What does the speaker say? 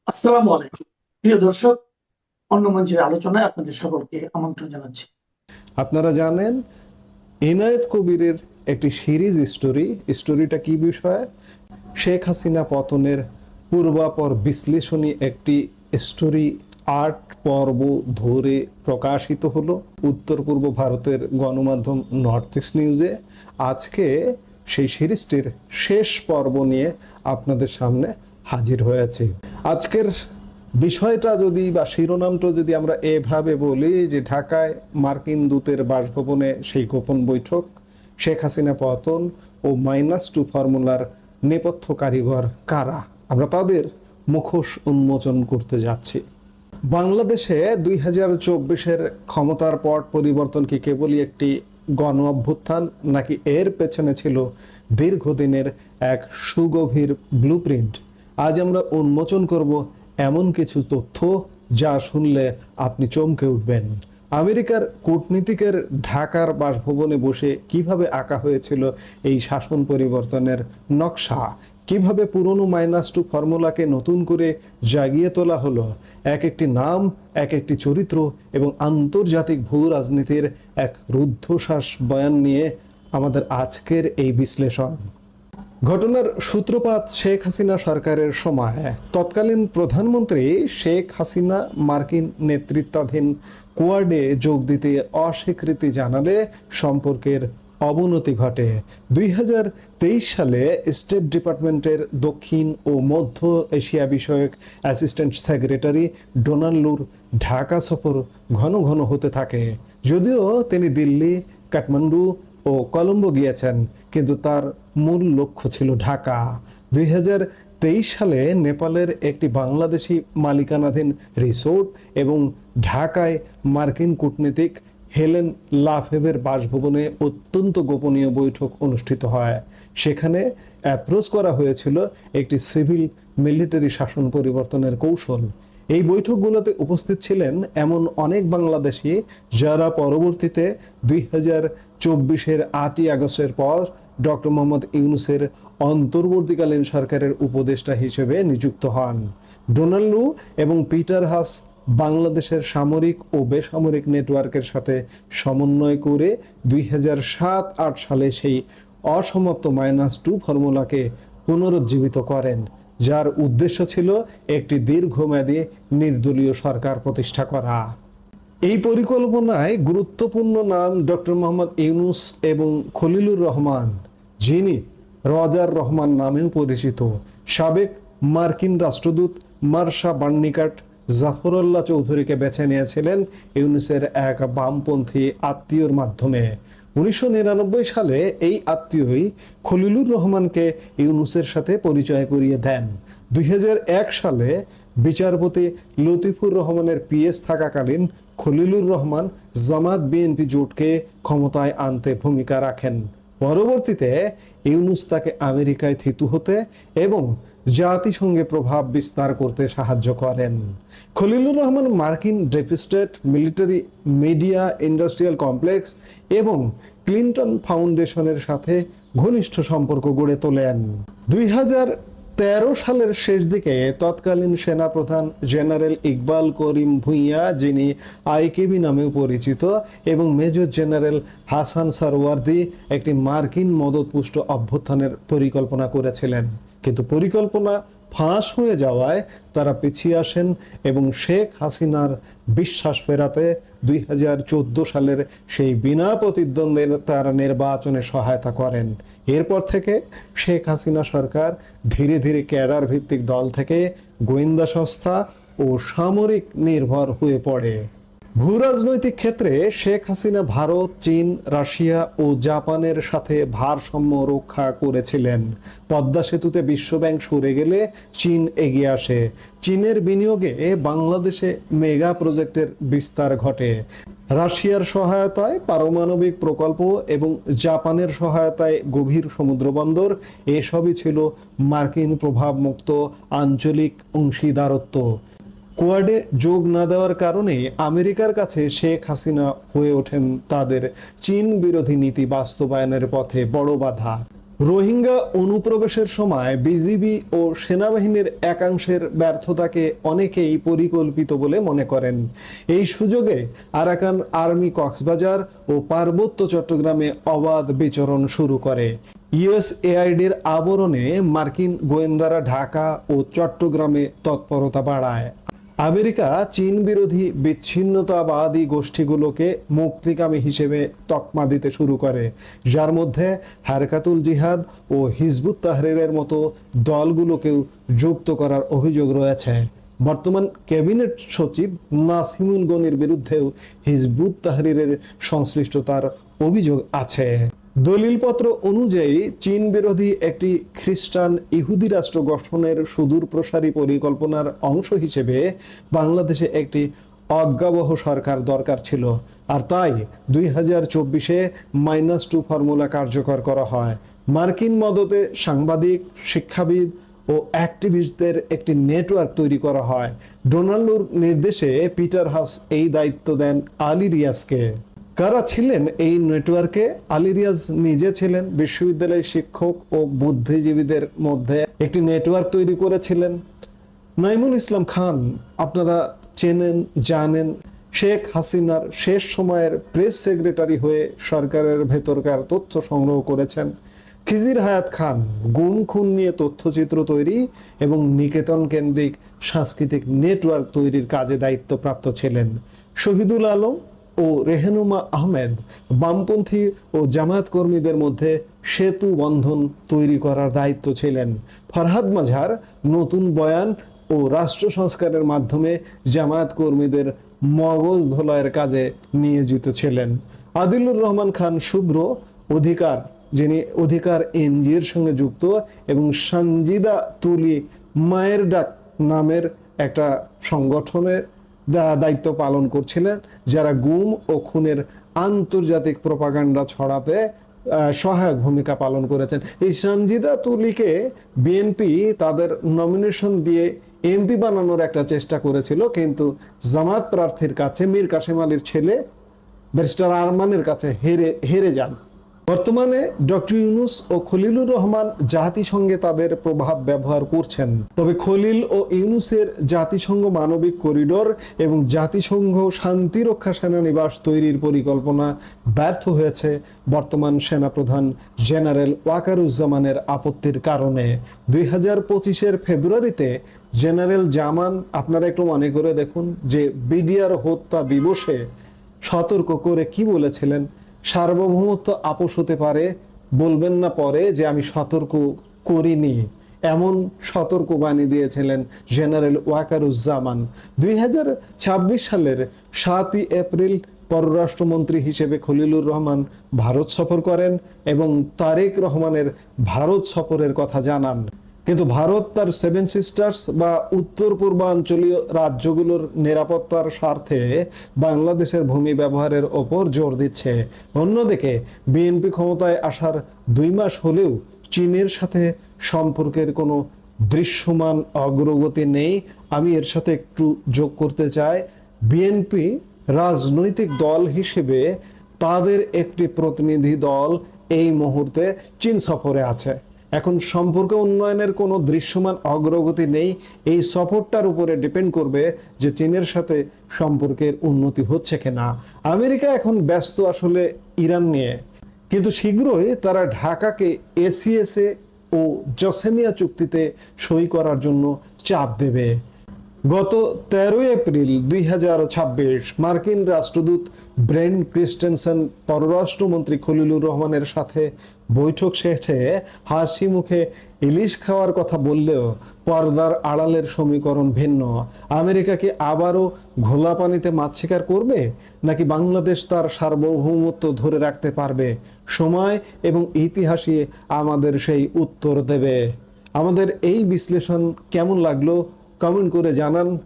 আসসালামু আলাইকুম। প্রিয় দর্শক, অন্য মঞ্চের আলোচনায় আপনাদের সকলকে আমন্ত্রণ জানাচ্ছি। আপনারা জানেন ইনায়েত কবিরের একটি সিরিজ স্টোরিটা কি বিষয়ে? শেখ হাসিনা পতনের পূর্বাপর বিশ্লেষণী একটি স্টোরি 8 পর্ব ধরে প্রকাশিত হলো উত্তর পূর্ব ভারতের গণমাধ্যম নর্থ ইস্ট নিউজে। আজকে সেই সিরিজটির শেষ পর্ব নিয়ে আপনাদের সামনে হাজির হয়েছে। আজকের বিষয়টা যদি বা শিরোনামটা যদি আমরা এভাবে বলি যে ঢাকায় মার্কিন দূতের বাসভবনে সেই গোপন বৈঠক, শেখ হাসিনা পতন ও -2 ফর্মুলার নেপথ্য কারিগর কারা, আমরা তাদের মুখোশ উন্মোচন করতে যাচ্ছি। বাংলাদেশে 2024-এর ক্ষমতার পট পরিবর্তন কি কেবলই একটি গণ অভ্যুত্থান, নাকি এর পেছনে ছিল দীর্ঘদিনের এক সুগভীর ব্লুপ্রিন্ট? আজ আমরা উন্মোচন করব এমন কিছু তথ্য যা শুনলে আপনি চমকে উঠবেন। আমেরিকার কূটনীতিকের ঢাকার বাসভবনে বসে কিভাবে আঁকা হয়েছিল এই শাসন পরিবর্তনের নকশা, কিভাবে পুরনো -2 ফর্মুলাকে নতুন করে জাগিয়ে তোলা হলো, এক একটি নাম, এক একটি চরিত্র এবং আন্তর্জাতিক ভূ রাজনীতির এক রুদ্ধশ্বাস বয়ান নিয়ে আমাদের আজকের এই বিশ্লেষণ। ঘটনার সূত্রপাত শেখ হাসিনা সরকারের সময়। তৎকালীন প্রধানমন্ত্রী শেখ হাসিনা মার্কিন নেতৃত্বাধীন কোয়াডে যোগ দিতে অস্বীকৃতি জানালে সম্পর্কের অবনতি ঘটে। 2023 সালে স্টেট ডিপার্টমেন্টের দক্ষিণ ও মধ্য এশিয়া বিষয়ক অ্যাসিস্ট্যান্ট সেক্রেটারি ডোনাল্ড লুর ঢাকা সফর ঘন ঘন হতে থাকে। যদিও তিনি দিল্লি, কাঠমান্ডু ও কলম্বো গিয়েছেন, কিন্তু তার মূল লক্ষ্য ছিল ঢাকা। 2023 সালে নেপালের একটি বাংলাদেশি মালিকানাধীন রিসোর্ট এবং ঢাকায় মার্কিন কূটনীতিক হেলেন লাফেভের বাসভবনে অত্যন্ত গোপনীয় বৈঠক অনুষ্ঠিত হয়। সেখানে অ্যাপ্রোচ করা হয়েছিল একটি সিভিল মিলিটারি শাসন পরিবর্তনের কৌশল। এই বৈঠকগুলোতে উপস্থিত ছিলেন এমন অনেক বাংলাদেশি যারা পরবর্তীতে 2024-এর 8ই আগস্টের পর ডক্টর মোহাম্মদ ইউনূসের অন্তর্বর্তীকালীন সরকারের উপদেষ্টা হিসেবে নিযুক্ত হন। ডোনাল্ড লু এবং পিটার হাস বাংলাদেশের সামরিক ও বেসামরিক নেটওয়ার্কের সাথে সমন্বয় করে 2007-8 সালে সেই অসমাপ্ত -2 ফর্মুলাকে পুনরুজ্জীবিত করেন, যার উদ্দেশ্য ছিল একটি দীর্ঘমেয়াদী নির্দলীয় সরকার প্রতিষ্ঠা করা। এই পরিকল্পনায় গুরুত্বপূর্ণ নাম ডক্টর মোহাম্মদ ইউনূস এবং খলিলুর রহমান, যিনি রজার রহমান নামেও পরিচিত। সাবেক মার্কিন রাষ্ট্রদূত মার্শা বার্নিকাট জাফরুল্লাহ চৌধুরীকে বেছে নিয়েছিলেন ইউনূসের এক বামপন্থী আত্মীয়র মাধ্যমে। 1999 সালে এই আত্মীয়ই খলিলুর রহমানকে ইউনূসের সাথে পরিচয় করিয়ে দেন। 2001 সালে বিচারপতি লতিফুর রহমানের পিএস থাকাকালীন খলিলুর রহমান জামাত বিএনপি জোটকে ক্ষমতায় আনতে ভূমিকা রাখেন। পরবর্তীতে ইউনূস তাকে আমেরিকায় থিতু হতে এবং জাতিসংঘে প্রভাব বিস্তার করতে সাহায্য করেন। খলিলুর রহমান মার্কিন deep state, military, media, industrial complex এবং ক্লিন্টন ফাউন্ডেশনের সাথে ঘনিষ্ঠ সম্পর্ক গড়ে তোলেন। 2013 সালের শেষ দিকে তৎকালীন সেনাপ্রধান জেনারেল ইকবাল করিম ভুঁইয়া, যিনি আইকেবি নামেও পরিচিত, এবং মেজর জেনারেল হাসান সারওয়ার্দী একটি মার্কিন মদতপুষ্ট অভ্যুত্থানের পরিকল্পনা করেছিলেন, কিন্তু পরিকল্পনা ফাঁস হয়ে যাওয়ায় তারা পিছিয়ে আসেন এবং শেখ হাসিনার বিশ্বাস ফেরাতে 2014 সালের সেই বিনা প্রতিদ্বন্দ্বিতার নির্বাচনে সহায়তা করেন। এরপর থেকে শেখ হাসিনা সরকার ধীরে ধীরে ক্যাডার ভিত্তিক দল থেকে গোয়েন্দা সংস্থা ও সামরিক নির্ভর হয়ে পড়ে। ভূরাজনৈতিক ক্ষেত্রে শেখ হাসিনা ভারত, চীন, রাশিয়া ও জাপানের সাথে ভারসাম্য রক্ষা করেছিলেন। পদ্মা সেতুতে বিশ্বব্যাংক সরে গেলে চীন এগিয়ে আসে। চীনের বিনিয়োগে বাংলাদেশে মেগা প্রজেক্টের বিস্তার ঘটে। রাশিয়ার সহায়তায় পারমাণবিক প্রকল্প এবং জাপানের সহায়তায় গভীর সমুদ্রবন্দর, এসবই ছিল মার্কিন প্রভাবমুক্ত আঞ্চলিক অংশীদারত্ব। কোয়াডে যোগ না দেওয়ার কারণে আমেরিকার কাছে শেখ হাসিনা হয়ে ওঠেন তাদের চীন বিরোধী নীতি বাস্তবায়নের পথে বড় বাধা। রোহিঙ্গা অনুপ্রবেশের সময় বিজিবি ও সেনাবাহিনীর একাংশের ব্যর্থতাকে অনেকেই পরিকল্পিত বলে মনে করেন। এই সুযোগে আরাকান আর্মি কক্সবাজার ও পার্বত্য চট্টগ্রামে অবাধ বিচরণ শুরু করে। ইউএসএআইডির আবরণে মার্কিন গোয়েন্দারা ঢাকা ও চট্টগ্রামে তৎপরতা বাড়ায়। আমেরিকা চীন বিরোধী বিচ্ছিন্নতাবাদী গোষ্ঠীগুলোকে মুক্তিকামী হিসেবে তকমা দিতে শুরু করে, যার মধ্যে হারকাতুল জিহাদ ও হিজবুত তাহরিরের মতো দলগুলোকেও যুক্ত করার অভিযোগ রয়েছে। বর্তমান ক্যাবিনেট সচিব নাসিমুল গনির বিরুদ্ধেও হিজবুত তাহরিরের সংশ্লিষ্টতার অভিযোগ আছে। দলিলপত্র অনুযায়ী চীন বিরোধী একটি খ্রিস্টান ইহুদি রাষ্ট্র গঠনের সুদূর প্রসারী পরিকল্পনার অংশ হিসেবে বাংলাদেশে একটি অজ্ঞাবহ সরকার দরকার ছিল, আর তাই 2024-এ -2 ফর্মুলা কার্যকর করা হয়। মার্কিন মদতে সাংবাদিক, শিক্ষাবিদ ও অ্যাক্টিভিস্টদের একটি নেটওয়ার্ক তৈরি করা হয়। ডোনাল্ডোর নির্দেশে পিটার হাস এই দায়িত্ব দেন আলী রিয়াজকে। কারা ছিলেন এই নেটওয়ার্কে? আলী রিয়াজ নিজে ছিলেন। বিশ্ববিদ্যালয়ের শিক্ষক ও বুদ্ধিজীবীদের মধ্যে একটি নেটওয়ার্ক তৈরি করেছিলেন। নাইমুল ইসলাম খান আপনারা চেনেন, জানেন। শেখ হাসিনার শেষ সময়ের প্রেস সেক্রেটারি হয়ে সরকারের ভেতরকার তথ্য সংগ্রহ করেছেন। খিজির হায়াত খান গুম খুন নিয়ে তথ্যচিত্র তৈরি এবং নিকেতন কেন্দ্রিক সাংস্কৃতিক নেটওয়ার্ক তৈরির কাজে দায়িত্বপ্রাপ্ত ছিলেন। শহীদুল আলম ও রেহনুমা আহমেদ বামপন্থী ও জামায়াত কর্মীদের মধ্যে সেতু বন্ধন তৈরি করার দায়িত্ব ছিলেন। ফরহাদ মাঝার নতুন বয়ান ও রাষ্ট্র সংস্কারের মাধ্যমে জামায়াত কর্মীদের মগজ ধোলাইয়ের কাজে নিয়োজিত ছিলেন। আদিলুর রহমান খান শুভ্র অধিকার, যিনি অধিকার এনজিওর সঙ্গে যুক্ত, এবং সঞ্জিদা তুলি মায়ের ডাক নামের একটা সংগঠনের দায়িত্ব পালন করছিলেন, যারা গুম ও খুনের আন্তর্জাতিক প্রপাগান্ডা ছড়াতে সহায়ক ভূমিকা পালন করেছেন। এই সঞ্জিদা তুলিকে বিএনপি তাদের নমিনেশন দিয়ে এমপি বানানোর একটা চেষ্টা করেছিল, কিন্তু জামাত প্রার্থীর কাছে মীর কাসেম আলীর ছেলে ব্যারিস্টার আরমানের কাছে হেরে যান। বর্তমানে ডক্টর ইউনূস ও খলিলুর রহমান জাতিসংঘে তাদের প্রভাব ব্যবহার করছেন। তবে খলিল ও ইউনূসের জাতিসংঘ মানবিক করিডোর এবং জাতিসংঘ শান্তিরক্ষা সেনানিবাস তৈরির পরিকল্পনা ব্যর্থ হয়েছে বর্তমান সেনাপ্রধান জেনারেল ওয়াকারুজ্জামানের আপত্তির কারণে। 2025-এর ফেব্রুয়ারিতে জেনারেল জামান, আপনারা একটু মনে করে দেখুন, যে বিডিআর হত্যা দিবসে সতর্ক করে কি বলেছিলেন? সার্বভৌমত্ব আপোষ হতে পারে, বলবেন না পরে যে আমি সতর্ক করিনি। এমন সতর্কবাণী দিয়েছিলেন জেনারেল ওয়াকারুজ্জামান। 2026 সালের 7 এপ্রিল পররাষ্ট্রমন্ত্রী হিসেবে খলিলুর রহমান ভারত সফর করেন এবং তারেক রহমানের ভারত সফরের কথা জানান। কিন্তু ভারত তার 7 সিস্টার্স বা উত্তর পূর্বাঞ্চলীয় রাজ্যগুলোর নিরাপত্তার স্বার্থে বাংলাদেশের ভূমি ব্যবহারের ওপর জোর দিচ্ছে। অন্যদিকে বিএনপি ক্ষমতায় আসার 2 মাস হলেও চীনের সাথে সম্পর্কের কোনো দৃশ্যমান অগ্রগতি নেই। আমি এর সাথে একটু যোগ করতে চাই, বিএনপি রাজনৈতিক দল হিসেবে তাদের একটি প্রতিনিধি দল এই মুহূর্তে চীন সফরে আছে। এখন সম্পর্ক উন্নয়নের কোনো দৃশ্যমান অগ্রগতি নেই। এই সফরটার উপরে ডিপেন্ড করবে যে চীনের সাথে সম্পর্কের উন্নতি হচ্ছে কিনা। আমেরিকা এখন ব্যস্ত আসলে ইরান নিয়ে, কিন্তু শীঘ্রই তারা ঢাকাকে এসিএসএ ও জসেমিয়া চুক্তিতে সই করার জন্য চাপ দেবে। গত 13 এপ্রিল 2026 মার্কিন রাষ্ট্রদূত ব্রেন ক্রিস্টেনসেন পররাষ্ট্রমন্ত্রী খলিলুর রহমানের সাথে বৈঠক শেষে হাসি মুখে ইলিশ খাওয়ার কথা বললেও পর্দার আড়ালের সমীকরণ ভিন্ন। আমেরিকা কি আবারও ঘোলা পানিতে মাছ শিকার করবে, নাকি বাংলাদেশ তার সার্বভৌমত্ব ধরে রাখতে পারবে? সময় এবং ইতিহাসই আমাদের সেই উত্তর দেবে। আমাদের এই বিশ্লেষণ কেমন লাগলো কমেন্ট করে জানান।